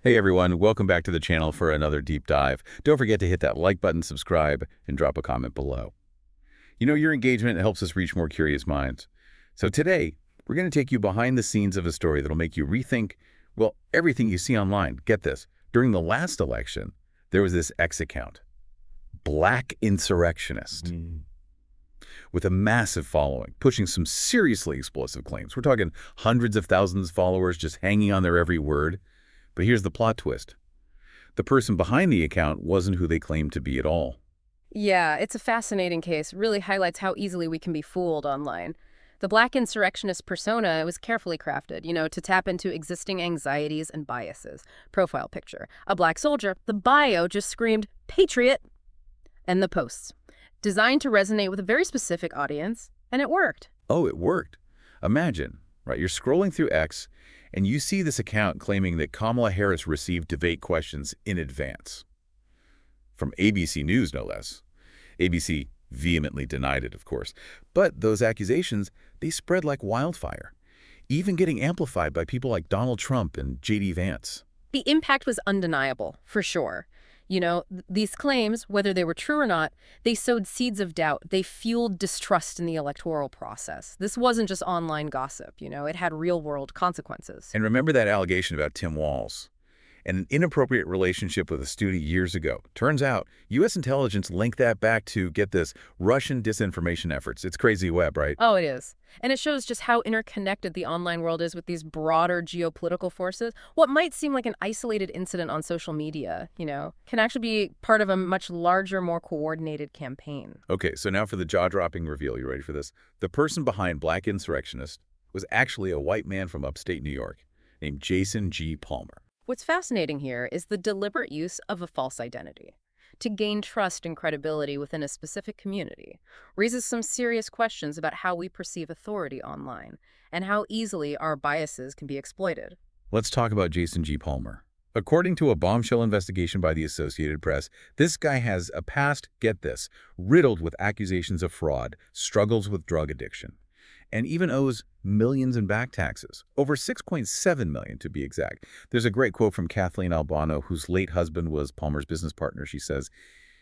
Hey everyone, welcome back to the channel for another deep dive. Don't forget to hit that like button, subscribe, and drop a comment below. Your engagement helps us reach more curious minds. So today, we're going to take you behind the scenes of a story that'll make you rethink, well, everything you see online. Get this, during the last election, there was this X account, Black Insurrectionist, with a massive following, pushing some seriously explosive claims. We're talking hundreds of thousands of followers just hanging on their every word. But here's the plot twist. The person behind the account wasn't who they claimed to be at all. Yeah, it's a fascinating case. Really highlights how easily we can be fooled online. The Black insurrectionist persona was carefully crafted, to tap into existing anxieties and biases. Profile picture. A black soldier. The bio just screamed, "Patriot!" And the posts. Designed to resonate with a very specific audience, and it worked. Oh, it worked. Imagine, right, you're scrolling through X, and you see this account claiming that Kamala Harris received debate questions in advance. From ABC News, no less. ABC vehemently denied it, of course. But those accusations, they spread like wildfire, even getting amplified by people like Donald Trump and J.D. Vance. The impact was undeniable, for sure. These claims, whether they were true or not, they sowed seeds of doubt. They fueled distrust in the electoral process. This wasn't just online gossip, it had real-world consequences. And remember that allegation about Tim Walz and an inappropriate relationship with a student years ago. Turns out, U.S. intelligence linked that back to, get this, Russian disinformation efforts. It's crazy web, right? Oh, it is. And it shows just how interconnected the online world is with these broader geopolitical forces. What might seem like an isolated incident on social media, can actually be part of a much larger, more coordinated campaign. Okay, so now for the jaw-dropping reveal. You ready for this? The person behind Black Insurrectionist was actually a white man from upstate New York named Jason G. Palmer. What's fascinating here is the deliberate use of a false identity to gain trust and credibility within a specific community raises some serious questions about how we perceive authority online and how easily our biases can be exploited. Let's talk about Jason G. Palmer. According to a bombshell investigation by the Associated Press, this guy has a past, get this, riddled with accusations of fraud, struggles with drug addiction, and even owes millions in back taxes, over $6.7 million to be exact. There's a great quote from Kathleen Albano, whose late husband was Palmer's business partner. She says,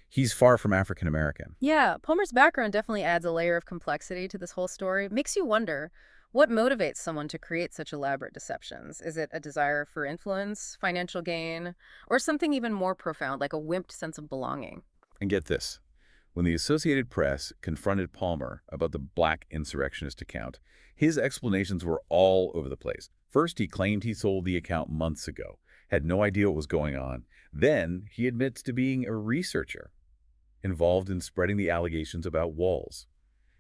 "He's far from African American." Yeah, Palmer's background definitely adds a layer of complexity to this whole story. Makes you wonder, what motivates someone to create such elaborate deceptions? Is it a desire for influence, financial gain, or something even more profound, like a wimped sense of belonging? And get this. When the Associated Press confronted Palmer about the Black Insurrectionist account, his explanations were all over the place. First, he claimed he sold the account months ago, had no idea what was going on. Then, he admits to being a researcher involved in spreading the allegations about Walz.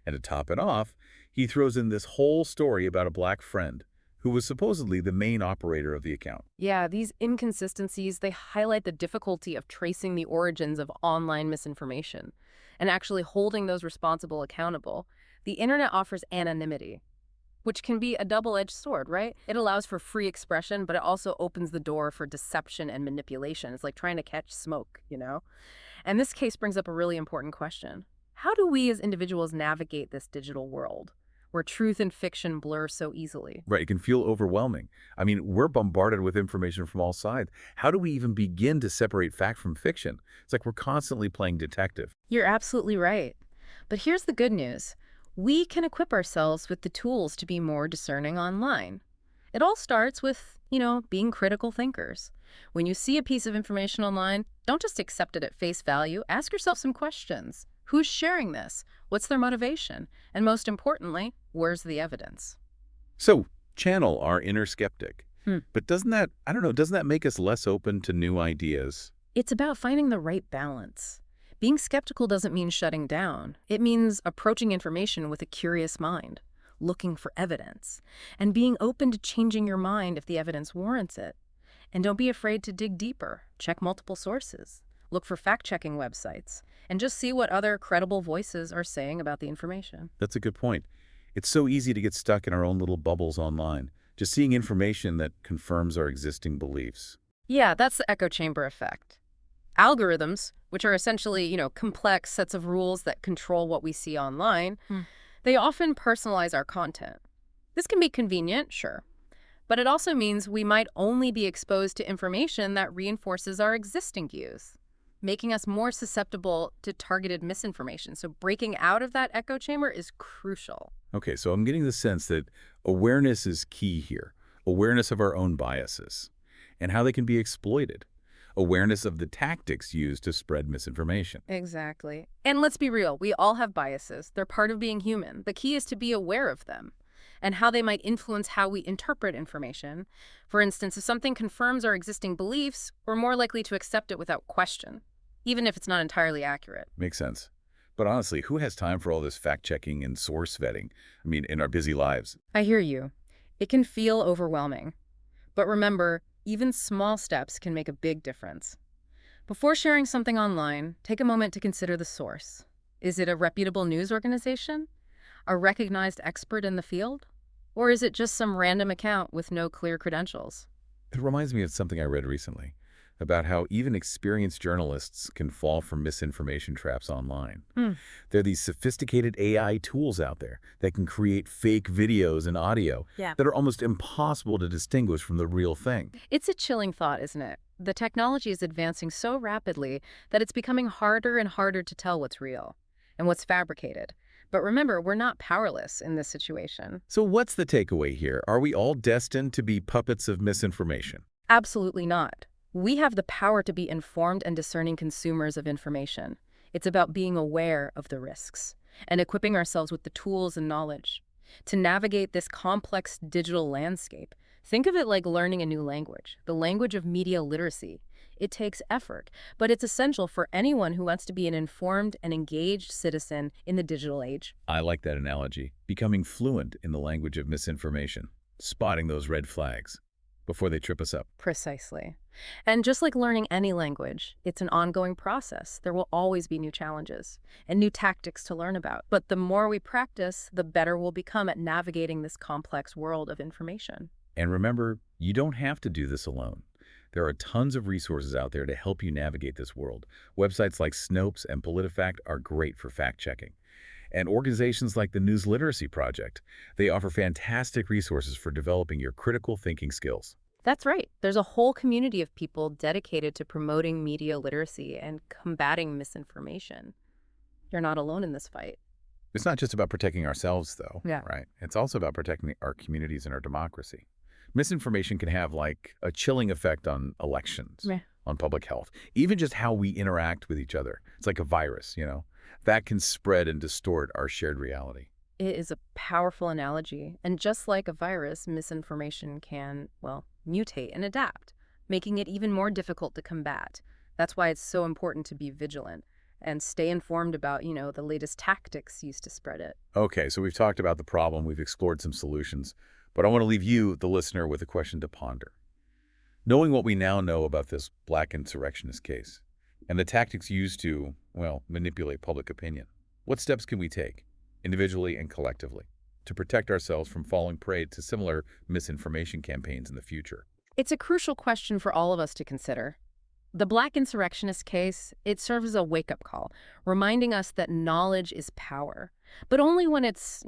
And to top it off, he throws in this whole story about a black friend who was supposedly the main operator of the account. Yeah, these inconsistencies, they highlight the difficulty of tracing the origins of online misinformation and actually holding those responsible accountable. The internet offers anonymity, which can be a double-edged sword, right? It allows for free expression, but it also opens the door for deception and manipulation. It's like trying to catch smoke, And this case brings up a really important question. How do we as individuals navigate this digital world where truth and fiction blur so easily? Right, it can feel overwhelming. I mean, we're bombarded with information from all sides. How do we even begin to separate fact from fiction? It's like we're constantly playing detective. You're absolutely right. But here's the good news. We can equip ourselves with the tools to be more discerning online. It all starts with, being critical thinkers. When you see a piece of information online, don't just accept it at face value. Ask yourself some questions. Who's sharing this? What's their motivation? And most importantly, where's the evidence? So, channel our inner skeptic. But doesn't that make us less open to new ideas? It's about finding the right balance. Being skeptical doesn't mean shutting down. It means approaching information with a curious mind, looking for evidence, and being open to changing your mind if the evidence warrants it. And don't be afraid to dig deeper. Check multiple sources. Look for fact-checking websites, and just see what other credible voices are saying about the information. That's a good point. It's so easy to get stuck in our own little bubbles online, just seeing information that confirms our existing beliefs. Yeah, that's the echo chamber effect. Algorithms, which are essentially, complex sets of rules that control what we see online, they often personalize our content. This can be convenient, sure, But it also means we might only be exposed to information that reinforces our existing views, making us more susceptible to targeted misinformation. So breaking out of that echo chamber is crucial. Okay, so I'm getting the sense that awareness is key here. Awareness of our own biases and how they can be exploited. Awareness of the tactics used to spread misinformation. Exactly. And let's be real, we all have biases. They're part of being human. The key is to be aware of them and how they might influence how we interpret information. For instance, if something confirms our existing beliefs, we're more likely to accept it without question, even if it's not entirely accurate. Makes sense. But honestly, who has time for all this fact-checking and source vetting? I mean, in our busy lives. I hear you. It can feel overwhelming. But remember, even small steps can make a big difference. Before sharing something online, take a moment to consider the source. Is it a reputable news organization? A recognized expert in the field? Or is it just some random account with no clear credentials? It reminds me of something I read recently about how even experienced journalists can fall for misinformation traps online. There are these sophisticated AI tools out there that can create fake videos and audio that are almost impossible to distinguish from the real thing. It's a chilling thought, isn't it? The technology is advancing so rapidly that it's becoming harder and harder to tell what's real and what's fabricated. But remember, we're not powerless in this situation. So what's the takeaway here? Are we all destined to be puppets of misinformation? Absolutely not. We have the power to be informed and discerning consumers of information. It's about being aware of the risks and equipping ourselves with the tools and knowledge to navigate this complex digital landscape. Think of it like learning a new language, the language of media literacy. It takes effort, but it's essential for anyone who wants to be an informed and engaged citizen in the digital age. I like that analogy. Becoming fluent in the language of misinformation. Spotting those red flags before they trip us up. Precisely. And just like learning any language, it's an ongoing process. There will always be new challenges and new tactics to learn about. But the more we practice, the better we'll become at navigating this complex world of information. And remember, you don't have to do this alone. There are tons of resources out there to help you navigate this world. Websites like Snopes and PolitiFact are great for fact-checking. And organizations like the News Literacy Project, they offer fantastic resources for developing your critical thinking skills. That's right. There's a whole community of people dedicated to promoting media literacy and combating misinformation. You're not alone in this fight. It's not just about protecting ourselves, though, Yeah. right? It's also about protecting our communities and our democracy. Misinformation can have like a chilling effect on elections, on public health, even just how we interact with each other. It's like a virus, that can spread and distort our shared reality. It is a powerful analogy. And just like a virus, misinformation can, well, mutate and adapt, making it even more difficult to combat. That's why it's so important to be vigilant and stay informed about, the latest tactics used to spread it. Okay, so we've talked about the problem, we've explored some solutions, but I want to leave you, the listener, with a question to ponder. Knowing what we now know about this black insurrectionist case and the tactics used to, well, manipulate public opinion, what steps can we take, individually and collectively, to protect ourselves from falling prey to similar misinformation campaigns in the future? It's a crucial question for all of us to consider. The black insurrectionist case, it serves as a wake-up call, reminding us that knowledge is power, but only when it's,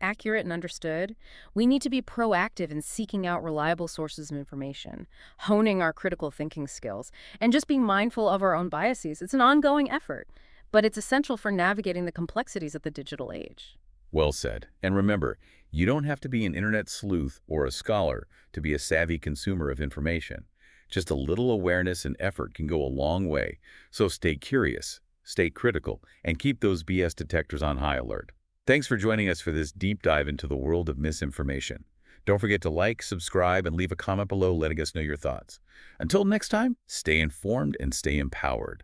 accurate and understood. We need to be proactive in seeking out reliable sources of information, honing our critical thinking skills, and just being mindful of our own biases. It's an ongoing effort, but it's essential for navigating the complexities of the digital age. Well said. And remember, you don't have to be an internet sleuth or a scholar to be a savvy consumer of information. Just a little awareness and effort can go a long way. So stay curious, stay critical, and keep those BS detectors on high alert. Thanks for joining us for this deep dive into the world of misinformation. Don't forget to like, subscribe, and leave a comment below letting us know your thoughts. Until next time, stay informed and stay empowered.